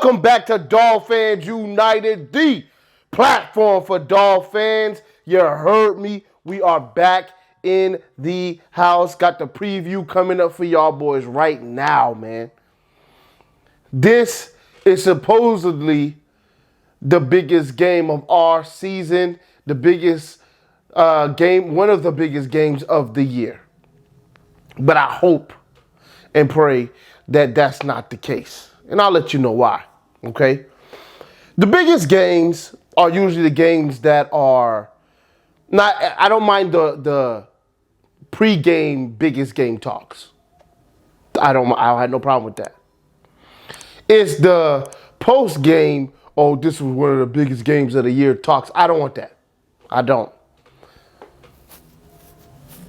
Welcome back to Dolphins United, the platform for Dolphins. You heard me. We are back in the house. Got the preview coming up for y'all boys right now, man. This is supposedly the biggest game of our season, the biggest game, one of the biggest games of the year. But I hope and pray that that's not the case. And I'll let you know why, okay? The biggest games are usually the games that are not, I don't mind the pre-game biggest game talks. I have no problem with that. It's the post-game, oh, this was one of the biggest games of the year talks. I don't want that. I don't.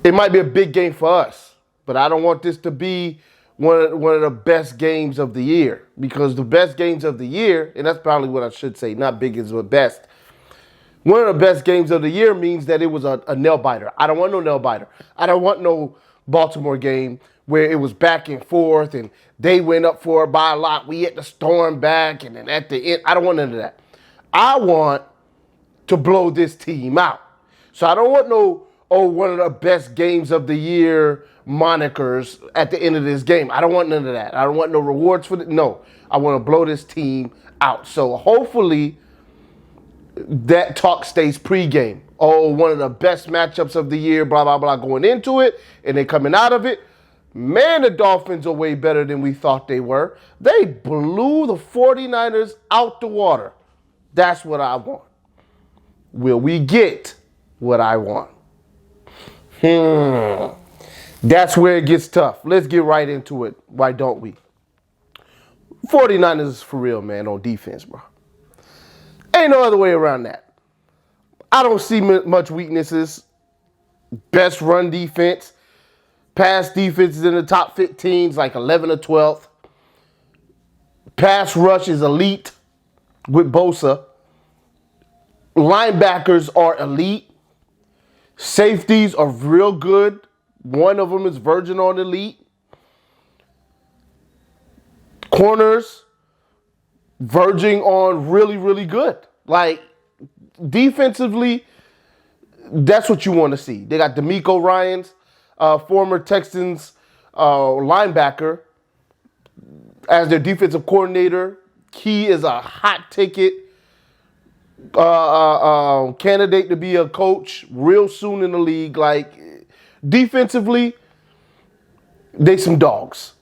It might be a big game for us, but I don't want this to be one of the best games of the year, because the best games of the year, and that's probably what I should say, not biggest but best. One of the best games of the year means that it was a nail biter. I don't want no nail biter. I don't want no Baltimore game where it was back and forth and they went up for it by a lot. We had to storm back, and then at the end, I don't want none of that. I want to blow this team out. So I don't want no, one of the best games of the year monikers at the end of this game. I don't want none of that. I don't want no rewards for it. No, I want to blow this team out. So hopefully that talk stays pregame. Oh, one of the best matchups of the year, blah, blah, blah, going into it, and then coming out of it. Man, the Dolphins are way better than we thought they were. They blew the 49ers out the water. That's what I want. Will we get what I want? That's where it gets tough. Let's get right into it. Why don't we? 49ers is for real, man, on defense, bro. Ain't no other way around that. I don't see much weaknesses. Best run defense. Pass defense is in the top 15s, like 11 or 12th. Pass rush is elite with Bosa. Linebackers are elite. Safeties are real good. One of them is verging on elite. Corners, verging on really, really good. Like, defensively, that's what you want to see. They got D'Amico Ryans, former Texans linebacker, as their defensive coordinator. He is a hot ticket candidate to be a coach real soon in the league. Like, defensively, they some dogs.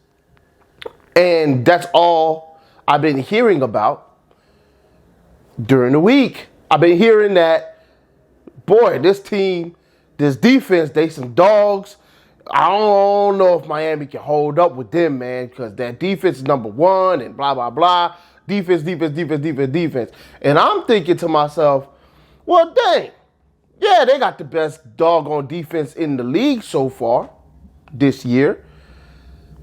And that's all I've been hearing about during the week. I've been hearing that, boy, this team, this defense, they some dogs. I don't know if Miami can hold up with them, man, because that defense is number one and blah, blah, blah. Defense. And I'm thinking to myself, well, dang. Yeah, they got the best doggone defense in the league so far this year.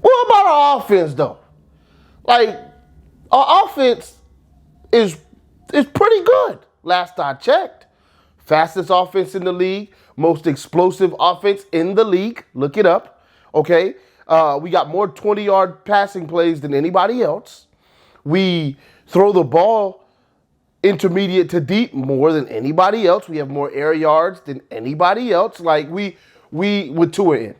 What about our offense, though? Like, our offense is pretty good, last I checked. Fastest offense in the league, most explosive offense in the league. Look it up, okay? We got more 20-yard passing plays than anybody else. We throw the ball intermediate to deep more than anybody else. We have more air yards than anybody else. Like, we with Tua in.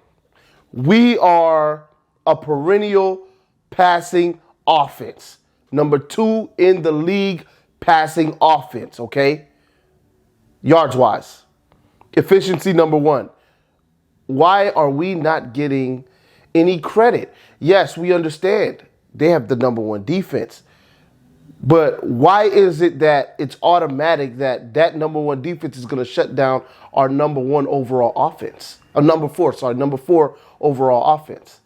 We are a perennial passing offense. Number 2 in the league passing offense, okay? Yards-wise. Efficiency, number 1. Why are we not getting any credit? Yes, we understand they have the number 1 defense. But why is it that it's automatic that number 1 defense is going to shut down our number 1 overall offense? Number 4 overall offense.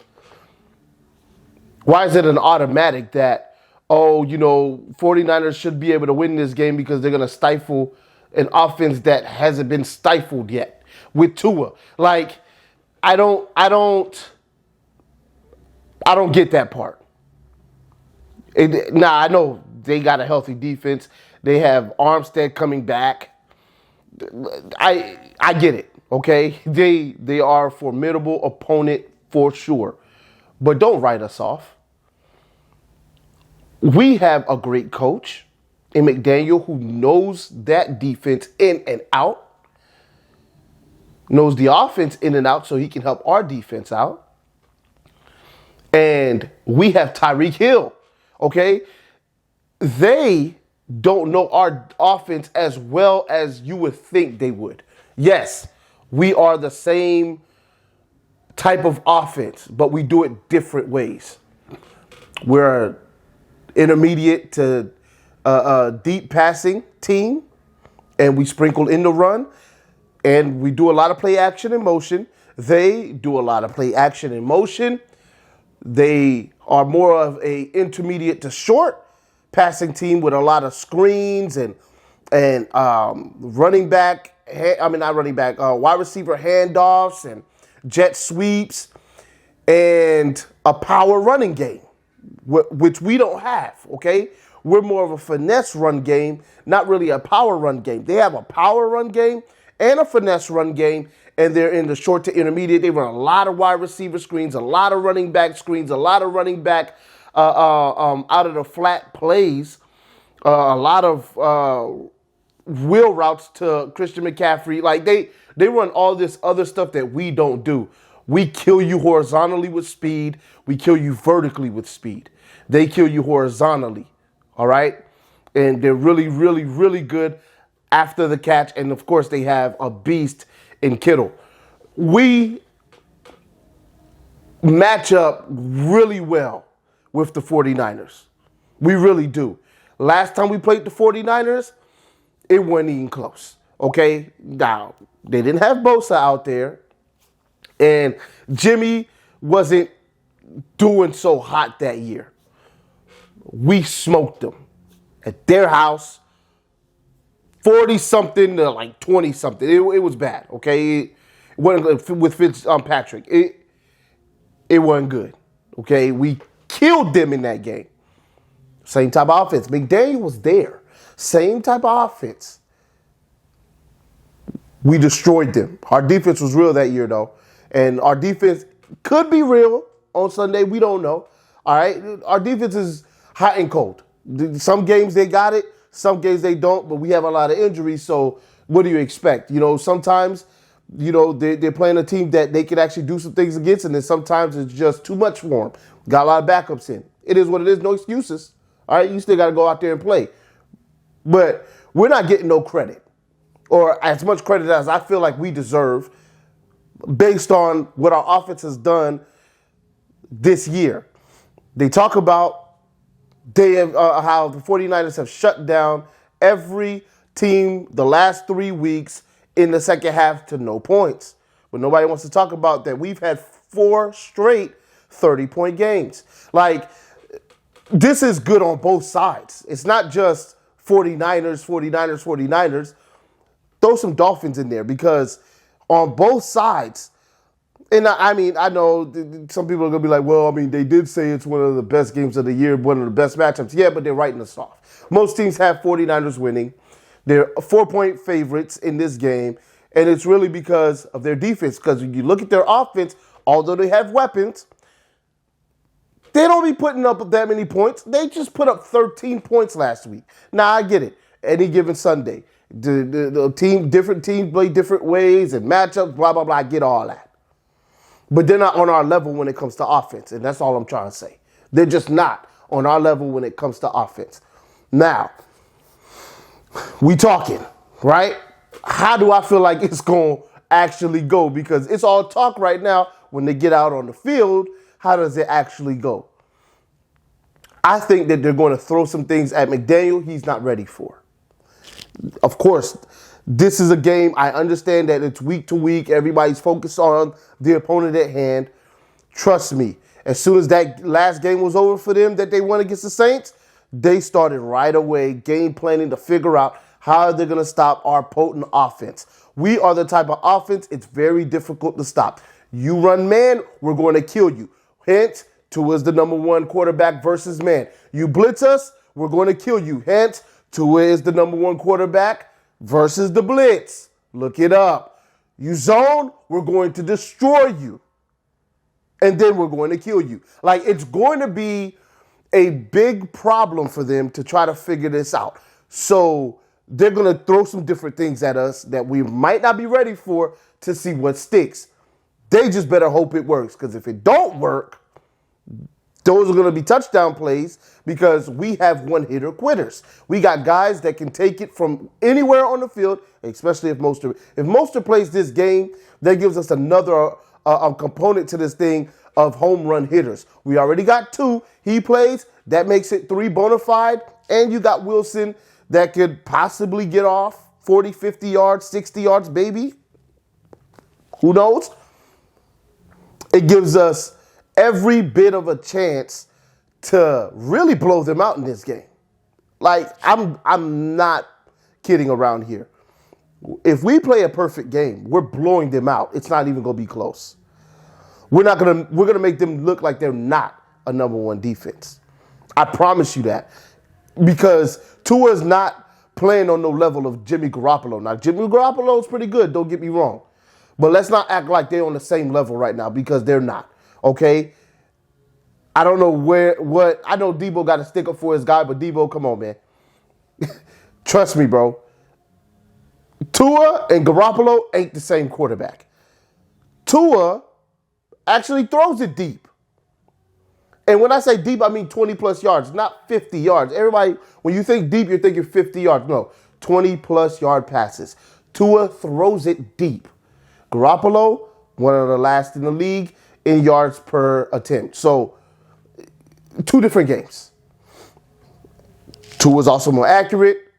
Why is it an automatic that, 49ers should be able to win this game because they're going to stifle an offense that hasn't been stifled yet with Tua? Like, I don't get that part. I know they got a healthy defense. They have Armstead coming back. I get it, okay? They are a formidable opponent for sure. But don't write us off. We have a great coach in McDaniel who knows that defense in and out, knows the offense in and out so he can help our defense out. And we have Tyreek Hill, okay? They don't know our offense as well as you would think they would. Yes, we are the same type of offense, but we do it different ways. We're intermediate to deep passing team, and we sprinkle in the run, and we do a lot of play action and motion. They do a lot of play action and motion. They are more of a intermediate to short passing team with a lot of screens and running back. Not running back. Wide receiver handoffs and jet sweeps and a power running game, which we don't have. Okay, we're more of a finesse run game, not really a power run game. They have a power run game and a finesse run game, and they're in the short to intermediate. They run a lot of wide receiver screens, a lot of running back screens, a lot of running back out of the flat plays, a lot of wheel routes to Christian McCaffrey. Like they run all this other stuff that we don't do. We kill you horizontally with speed. We kill you vertically with speed. They kill you horizontally, all right? And they're really, really, really good after the catch. And, of course, they have a beast in Kittle. We match up really well with the 49ers. We really do. Last time we played the 49ers, it wasn't even close, okay? Now, they didn't have Bosa out there, and Jimmy wasn't doing so hot that year. We smoked them at their house, 40-something to like 20-something. It was bad, okay? It wasn't with Fitzpatrick. It wasn't good, okay? We killed them in that game. Same type of offense. McDaniel was there. Same type of offense. We destroyed them. Our defense was real that year, though. And our defense could be real on Sunday. We don't know. All right? Our defense is hot and cold. Some games they got it. Some games they don't. But we have a lot of injuries. So what do you expect? Sometimes, they're playing a team that they can actually do some things against. And then sometimes it's just too much for them. Got a lot of backups in. It is what it is. No excuses. All right? You still got to go out there and play. But we're not getting no credit, or as much credit as I feel like we deserve based on what our offense has done this year. They talk about how the 49ers have shut down every team the last 3 weeks in the second half to no points. But nobody wants to talk about that. We've had 4 straight 30-point games. Like, this is good on both sides. It's not just 49ers. Throw some Dolphins in there, because on both sides, and I know some people are going to be like, well, they did say it's one of the best games of the year, one of the best matchups. Yeah, but they're writing us off. Most teams have 49ers winning. They're 4-point favorites in this game, and it's really because of their defense, because when you look at their offense, although they have weapons, they don't be putting up that many points. They just put up 13 points last week. Now, I get it. Any given Sunday. Different teams play different ways and matchups, blah, blah, blah. I get all that. But they're not on our level when it comes to offense, and that's all I'm trying to say. They're just not on our level when it comes to offense. Now, we talking, right? How do I feel like it's going to actually go? Because it's all talk right now. When they get out on the field, how does it actually go? I think that they're going to throw some things at McDaniel he's not ready for. Of course, this is a game. I understand that it's week to week. Everybody's focused on the opponent at hand. Trust me, as soon as that last game was over for them that they won against the Saints, they started right away game planning to figure out how they're going to stop our potent offense. We are the type of offense it's very difficult to stop. You run man, we're going to kill you. Hence, Tua is the number 1 quarterback versus man. You blitz us, we're going to kill you. Hence, Tua is the number 1 quarterback versus the blitz. Look it up. You zone, we're going to destroy you. And then we're going to kill you. Like, it's going to be a big problem for them to try to figure this out. So they're going to throw some different things at us that we might not be ready for to see what sticks. They just better hope it works, because if it don't work, those are going to be touchdown plays, because we have one-hitter quitters. We got guys that can take it from anywhere on the field, especially if Mostert plays this game, that gives us another component to this thing of home run hitters. We already got 2. He plays. That makes it 3 bona fide. And you got Wilson that could possibly get off 40, 50 yards, 60 yards, maybe. Who knows? It gives us every bit of a chance to really blow them out in this game. Like, I'm not kidding around here. If we play a perfect game, we're blowing them out. It's not even going to be close. We're going to make them look like they're not a number 1 defense. I promise you that. Because Tua's not playing on no level of Jimmy Garoppolo. Now, Jimmy Garoppolo is pretty good, don't get me wrong. But let's not act like they're on the same level right now, because they're not. Okay? I don't know I know Debo got to stick up for his guy, but Debo, come on, man. Trust me, bro. Tua and Garoppolo ain't the same quarterback. Tua actually throws it deep. And when I say deep, I mean 20-plus yards, not 50 yards. Everybody, when you think deep, you're thinking 50 yards. No, 20-plus yard passes. Tua throws it deep. Garoppolo, one of the last in the league in yards per attempt. So, 2 different games. Tua's also more accurate,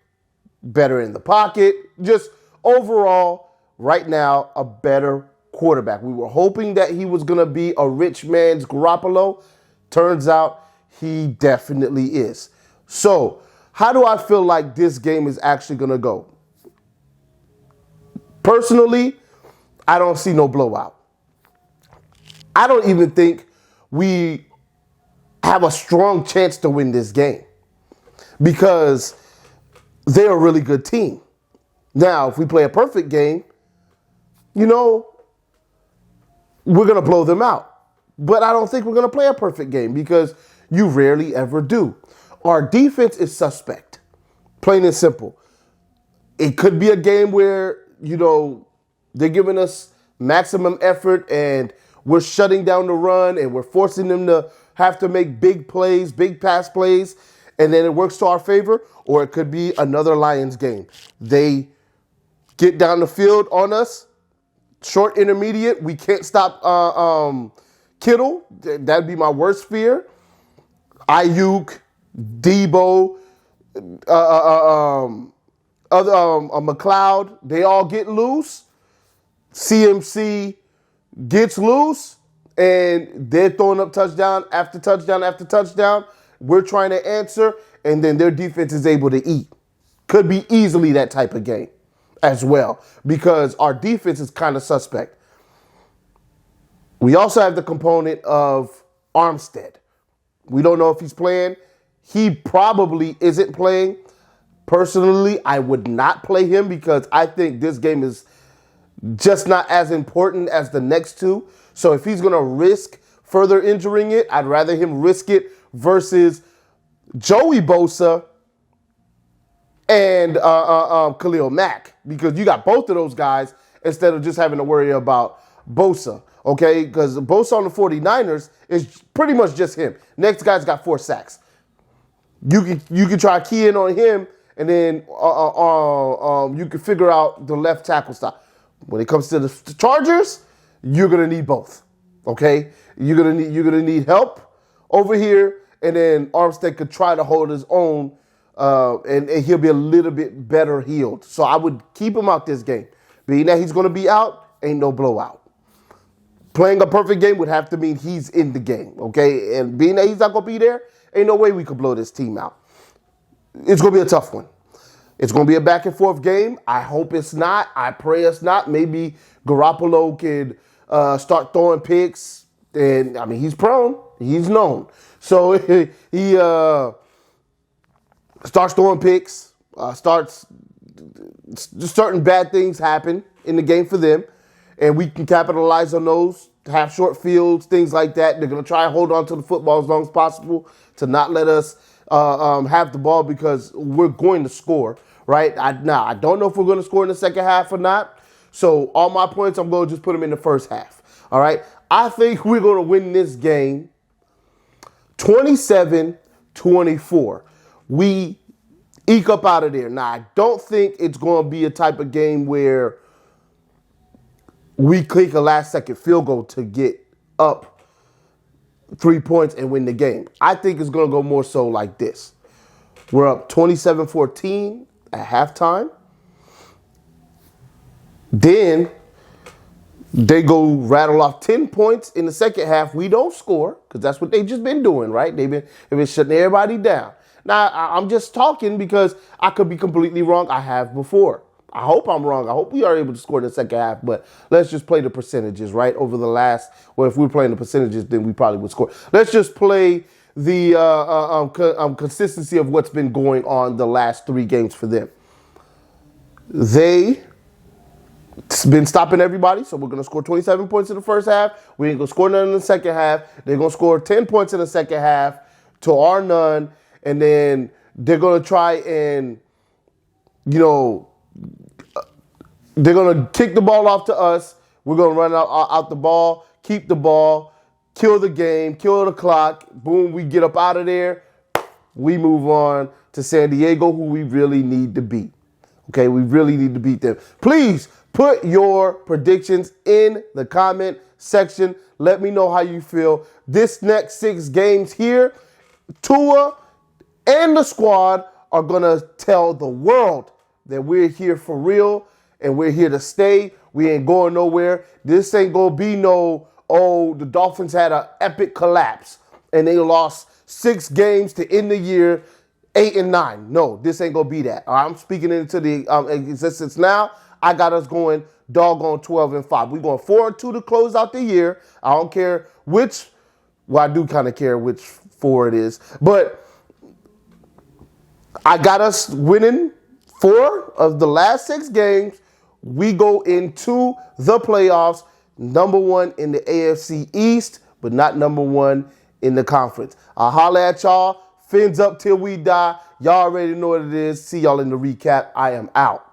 better in the pocket. Just overall, right now, a better quarterback. We were hoping that he was going to be a rich man's Garoppolo. Turns out he definitely is. So, how do I feel like this game is actually going to go? Personally, I don't see no blowout. I don't even think we have a strong chance to win this game, because they're a really good team. Now, if we play a perfect game, we're going to blow them out. But I don't think we're going to play a perfect game, because you rarely ever do. Our defense is suspect, plain and simple. It could be a game where, they're giving us maximum effort and we're shutting down the run and we're forcing them to have to make big plays, big pass plays, and then it works to our favor. Or it could be another Lions game. They get down the field on us, short, intermediate. We can't stop Kittle. That'd be my worst fear. Ayuk, Debo, McLeod, they all get loose. CMC gets loose, and they're throwing up touchdown after touchdown after touchdown. We're trying to answer, and then their defense is able to eat. Could be easily that type of game as well, because our defense is kind of suspect. We also have the component of Armstead. We don't know if he's playing. He probably isn't playing. Personally, I would not play him, because I think this game is just not as important as the next 2. So if he's going to risk further injuring it, I'd rather him risk it versus Joey Bosa and Khalil Mack, because you got both of those guys instead of just having to worry about Bosa, okay? Because Bosa on the 49ers is pretty much just him. Next guy's got 4 sacks. You can try to key in on him, and then you can figure out the left tackle stop. When it comes to the Chargers, you're gonna need both. Okay, you're gonna need help over here, and then Armstead could try to hold his own, and he'll be a little bit better healed. So I would keep him out this game. Being that he's gonna be out, ain't no blowout. Playing a perfect game would have to mean he's in the game. Okay, and being that he's not gonna be there, ain't no way we could blow this team out. It's gonna be a tough one. It's going to be a back and forth game. I hope it's not. I pray it's not. Maybe Garoppolo could start throwing picks. And, I mean, he's prone. He's known. So he starts throwing picks, certain bad things happen in the game for them. And we can capitalize on those have short fields, things like that. They're going to try and hold on to the football as long as possible to not let us have the ball because we're going to score, right? Now, I don't know if we're going to score in the second half or not. So all my points, I'm going to just put them in the first half, all right? I think we're going to win this game 27-24. We eke up out of there. Now, I don't think it's going to be a type of game where we kick a last-second field goal to get up 3 points and win the game. I think it's going to go more so like this. We're up 27-14 at halftime. Then they go rattle off 10 points in the second half. We don't score because that's what they've just been doing, right? They've been shutting everybody down. Now, I'm just talking because I could be completely wrong. I have before. I hope I'm wrong. I hope we are able to score in the second half, but let's just play the percentages, right? Over the last, well, if we're playing the percentages, then we probably would score. Let's just play the consistency of what's been going on the last 3 games for them. They've been stopping everybody, so we're going to score 27 points in the first half. We ain't going to score none in the second half. They're going to score 10 points in the second half to our none, and then they're going to try and, they're going to kick the ball off to us. We're going to run out the ball, keep the ball, kill the game, kill the clock. Boom, we get up out of there. We move on to San Diego, who we really need to beat. Okay, we really need to beat them. Please put your predictions in the comment section. Let me know how you feel. This next 6 games here, Tua and the squad are going to tell the world that we're here for real and we're here to stay. We ain't going nowhere. This ain't going to be no, the Dolphins had an epic collapse and they lost 6 games to end the year 8-9. No, this ain't going to be that. I'm speaking into the existence now. I got us going doggone 12-5. We're going 4-2 to close out the year. I don't care which, well, I do kind of care which 4 it is, but I got us winning 4 of the last 6 games. We go into the playoffs, number 1 in the AFC East, but not number 1 in the conference. I'll holler at y'all. Fins up till we die. Y'all already know what it is. See y'all in the recap. I am out.